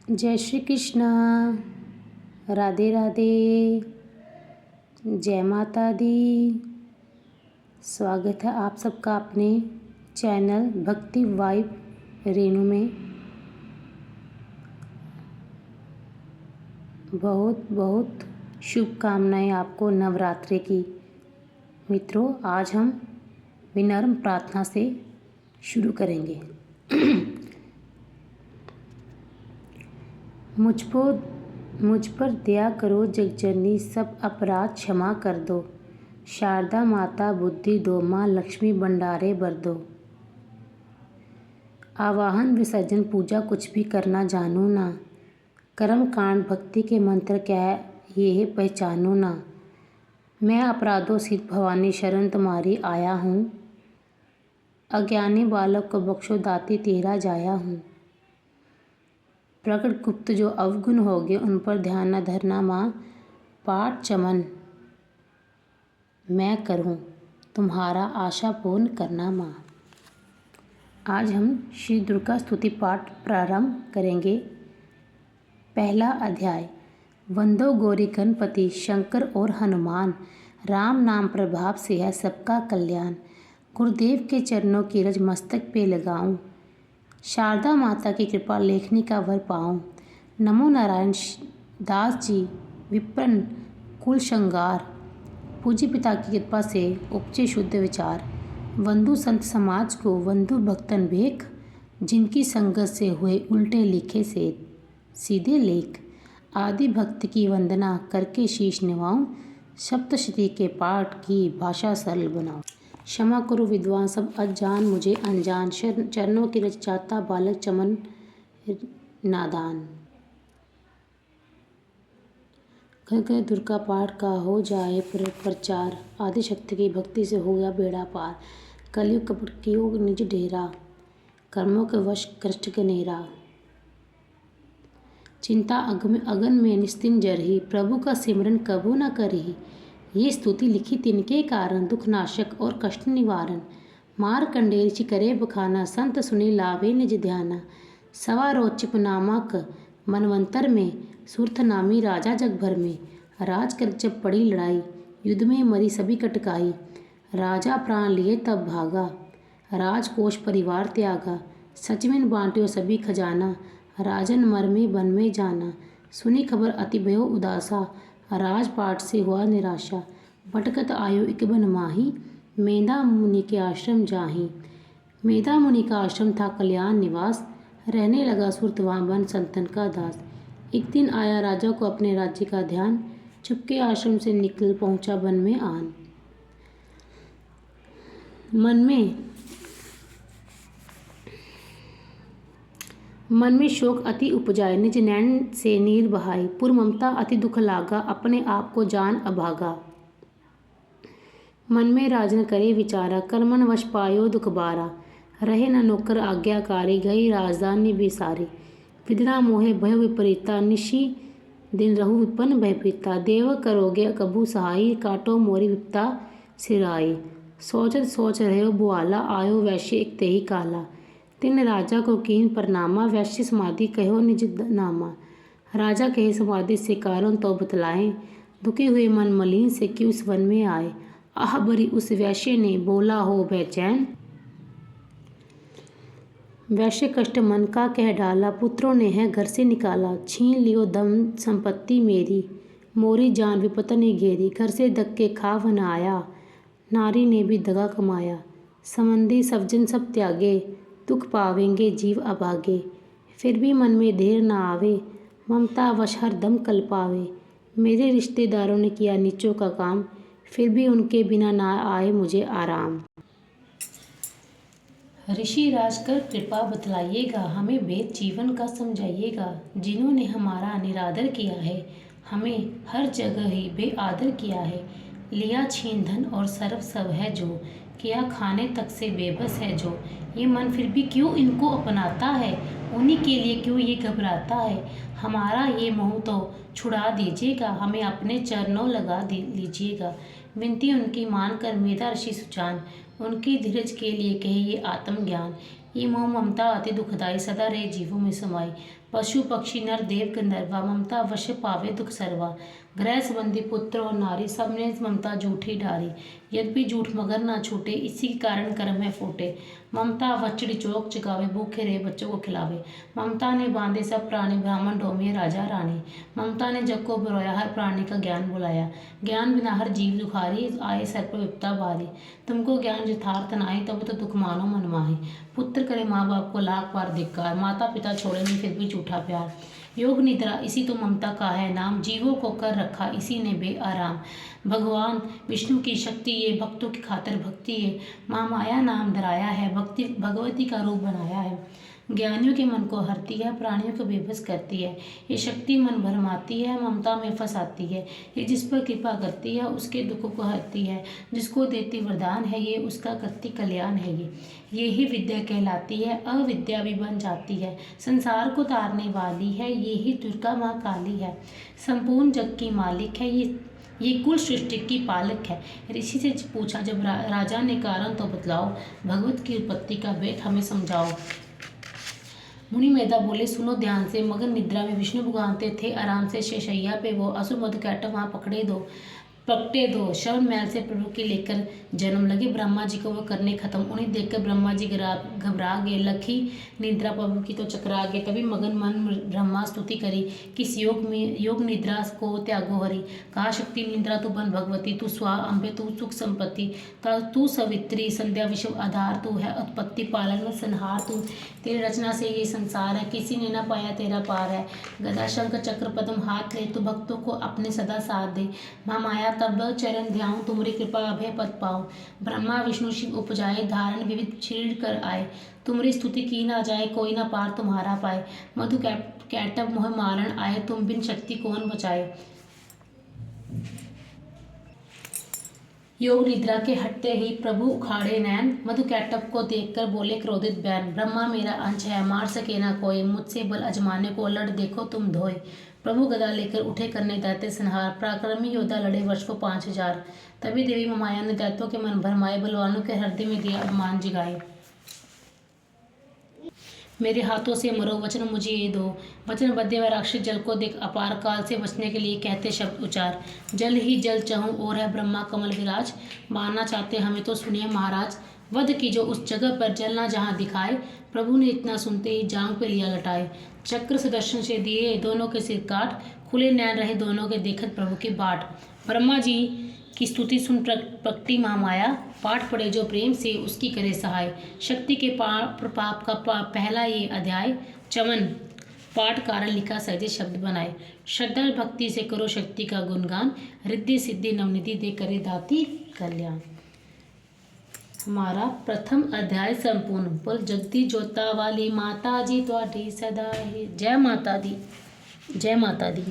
जय श्री कृष्ण। राधे राधे। जय माता दी। स्वागत है आप सबका अपने चैनल भक्ति वाइब रेणु में। बहुत बहुत शुभकामनाएं आपको नवरात्रि की। मित्रों, आज हम विनम्र प्रार्थना से शुरू करेंगे। मुझ पर दया करो जगजननी, सब अपराध क्षमा कर दो। शारदा माता बुद्धि दो, माँ लक्ष्मी भंडारे भर दो। आवाहन विसर्जन पूजा कुछ भी करना जानू ना। कर्म कांड भक्ति के मंत्र क्या है ये पहचानो ना। मैं अपराधों सिद्ध भवानी शरण तुम्हारी आया हूँ। अज्ञानी बालक को बख्शो दाती तेरा जाया हूँ। प्रकट गुप्त जो अवगुण होगे उन पर ध्यान न धरना माँ। पाठ चमन मैं करूँ तुम्हारा आशा पूर्ण करना माँ। आज हम श्री दुर्गा स्तुति पाठ प्रारंभ करेंगे। पहला अध्याय। वंदो गौरी गणपति शंकर और हनुमान, राम नाम प्रभाव से है सबका कल्याण। गुरुदेव के चरणों की रज मस्तक पे लगाऊं, शारदा माता की कृपा लेखनी का वर पाऊं। नमो नारायण दास जी विप्रन कुल श्रृंगार, पूज्य पिता की कृपा से उपजे शुद्ध विचार। वंदु संत समाज को वंदु भक्तन भेख, जिनकी संगत से हुए उल्टे लिखे से सीधे लेख। आदि भक्त की वंदना करके शीश निभाऊं, सप्तशती के पाठ की भाषा सरल बनाऊं। क्षमा करो विद्वान सब अजान, मुझे अनजान चरणों की रज चाहता बालक चमन नादान। घर घर दुर्गा पाठ का हो जाए प्रचार, आदिशक्ति की भक्ति से हो गया बेड़ा पार। कलयुग कपट कियो निज डेरा, कर्मों के वश कष्ट गनेरा। चिंता अगन में निस्तिन जरही, प्रभु का सिमरन कबू न करही। ये स्तुति लिखी तिनके कारण, दुख नाशक और कष्ट निवारण। मारकंडे ऋषि करे बखाना, संत सुनी लावे निज ध्याना। सवा रोचिप नामक मनवंतर में, सुरथ नामी राजा जग भर में। राज कर जब पड़ी लड़ाई, युद्ध में मरी सभी कटकाई। राजा प्राण लिए तब भागा, राजकोष परिवार त्यागा। सचविन बांटियो सभी खजाना, राजन मर में वन में जाना। सुनी खबर अति भयो उदासा, राजपाट से हुआ निराशा। भटकत आयो इक बन माही, मेधा मुनि के आश्रम जाही। मेधा मुनि का आश्रम था कल्याण निवास, रहने लगा सुरत वहाँ बन संतन का दास। एक दिन आया राजा को अपने राज्य का ध्यान, चुपके आश्रम से निकल पहुंचा वन में आन। मन में शोक अति उपजाए, निज नैन से नीर बहाई। पुर ममता अति दुख लागा, अपने आप को जान अभागा। मन में राजन करे विचारा, कर्मन वश पायो दुख बारा। रहे न नौकर आज्ञाकारी, गई राजधानी बिसारी। विद्रा मोहे भय विपरीता, निशी दिन रहु विपन्न भयभीता। देव करोगे कबू सहाई, काटो मोरी विपता सिराई। सोचत सोच रहो बुआला, आयो वैश्य एक तेही काला। तिन राजा को कीन प्रनामा, वैश्य समाधि कहो निज नामा। राजा कहे समाधि से कारण तो बतलाएं, दुखी हुए मन मलिन से क्यों इस वन में आए। आह भरी उस वैश्य ने बोला हो बेचैन, वैश्य कष्ट मन का कह डाला। पुत्रों ने है घर से निकाला, छीन लियो धन संपत्ति मेरी। मोरी जान विपत ने घेरी, घर से धक्के खा वन आया। नारी ने भी दगा कमाया, संबंधी सज्जन सब त्यागे। दुख पावेंगे जीव अभागे, फिर भी मन में देर न आवे। ममता वश हर दम कल पावे, मेरे रिश्तेदारों ने किया नीचों का काम। फिर भी उनके बिना ना आए मुझे आराम। ऋषि राज कर कृपा बतलाइएगा, हमें भेद जीवन का समझाइएगा। जिन्होंने हमारा निरादर किया है, हमें हर जगह ही बेआदर किया है। लिया छीन धन और सर्व सब है जो, किया खाने तक से बेबस है जो। ये मन फिर भी क्यों इनको अपनाता है, उन्हीं के लिए क्यों ये घबराता है। हमारा ये मोह तो छुड़ा दीजिएगा, हमें अपने चरणों लगा लीजिएगा। विनती उनकी मानकर मेधा ऋषि सुजान, उनकी धीरज के लिए कहिए आत्मज्ञान। ये मोह ममता अति दुखदाई, सदा रहे जीवों में समाई। पशु पक्षी नर देव गंधर्वा, ममता अवश्य पावे दुख सर्वा। ग्रह संबंधी पुत्र और नारी, सब ने ममता झूठी डारी। यद्यपि झूठ मगर ना छूटे, इसी के कारण कर्म है फूटे। ममता वचड़ी चौक चगावे, भूखे रहे बच्चों को खिलावे। ममता ने बांधे सब प्राणी, ब्राह्मण डोमिये राजा रानी। ममता ने जग को बरोया, हर प्राणी का ज्ञान बुलाया। ज्ञान बिना हर जीव दुखारी, आए सर पर विपदा भारी। तुमको ज्ञान यथार्थ नाहि, तब तो दुख मानो मन माहि। पुत्र करे माँ बाप को लाख बार धिक्कार, माता पिता छोड़े नहीं फिर भी झूठा प्यार। योग निद्रा इसी तो ममता का है नाम, जीवों को कर रखा इसी ने बेआराम। भगवान विष्णु की शक्ति ये, भक्तों की खातिर भक्ति ये। महामाया नाम धराया है, भक्ति भगवती का रूप बनाया है। ज्ञानियों के मन को हरती है, प्राणियों को बेबस करती है। ये शक्ति मन भरमाती है, ममता में फंसाती है। ये जिस पर कृपा करती है उसके दुखों को हरती है। जिसको देती वरदान है ये, उसका करती कल्याण है ये। ये ही विद्या कहलाती है, अविद्या भी बन जाती है। संसार को तारने वाली है, ये ही दुर्गा माँ काली है। संपूर्ण जग की मालिक है ये कुल सृष्टि की पालक है। ऋषि से पूछा जब राजा ने कारण तो बतलाओ, भगवत की उत्पत्ति का भेद हमें समझाओ। मुनि मेधा बोले सुनो ध्यान से, मगन निद्रा में विष्णु भगवान थे आराम से शेषैया पे वो। असुर मधुकैटभ वहाँ पकड़े दो। श्रवण महल से प्रभु की लेकर जन्म लगे, ब्रह्मा जी को वो करने खत्म। उन्हें देखकर ब्रह्मा जी घबरा गए, लखी निद्रा प्रभु की तो चकरा गए। तभी मगन मन ब्रह्मा स्तुति करी, किस योग निद्रा को त्यागो हरि। कहा शक्ति निद्रा तू बन भगवती, तू स्वा अम्बे तू सुख संपत्ति। तू सवित्री संध्या विश्व आधार, तू है उत्पत्ति पालन संहार। तू तेरी रचना से ये संसार है, किसी ने ना पाया तेरा पार है। गदा शंख चक्र पद्म हाथ ले, तू भक्तों को अपने सदा साथ दे। महामाया तब चरण ध्याऊं, तुम्हारी कृपा अभय पद पाऊं। ब्रह्मा विष्णु शिव उपजाए, धारण विविध छीण कर आए। तुम्हारी स्तुति की ना जाए, कोई ना पार तुम्हारा पाए। मधु कैटभ मोह मारण आए, तुम बिन शक्ति कौन बचाए। योग निद्रा के हटते ही प्रभु उखाड़े नैन, मधु कैटभ को देखकर बोले क्रोधित बैन। ब्रह्मा मेरा अंश है, मार सके ना कोई, मुझसे बल अजमाने को लड़ देखो तुम धोए। प्रभु गदा लेकर उठे करने दैत्य संहार, पराक्रमी योद्धा लड़े वर्ष को 5000। तभी देवी महामाया ने दैत्यों के मन भरमाए, बलवानों के हृदय में दिया अभिमान जगाए। मेरे हाथों से मरो, वचन मुझे ये दो। वचन बद्धे व राक्षस जल को देख अपार, काल से बचने के लिए कहते शब्द उचार। जल ही जल चहूँ और है ब्रह्मा कमल विराज, मारना चाहते हमें तो सुनिए महाराज। वध की जो उस जगह पर जलना जहाँ दिखाए, प्रभु ने इतना सुनते ही जांग पे लिया लटाए। चक्र सुदर्शन से दिए दोनों के सिर काट, खुले नैन रहे दोनों के देखत प्रभु की बाट। ब्रह्मा जी की स्तुति सुन प्रकटी महामाया, पाठ पढ़े जो प्रेम से उसकी करे सहाय। शक्ति के प्रपाप का पहला ये अध्याय, चमन पाठ कारण लिखा सहजे शब्द बनाए। श्रद्धा भक्ति से करो शक्ति का गुणगान, रिद्धि सिद्धि नवनिधि दे करे दाती कल्याण। हमारा प्रथम अध्याय संपूर्ण। बोल जगती जोता वाली माता जी त्वाडी सदा है। जय माता दी, जय माता दी।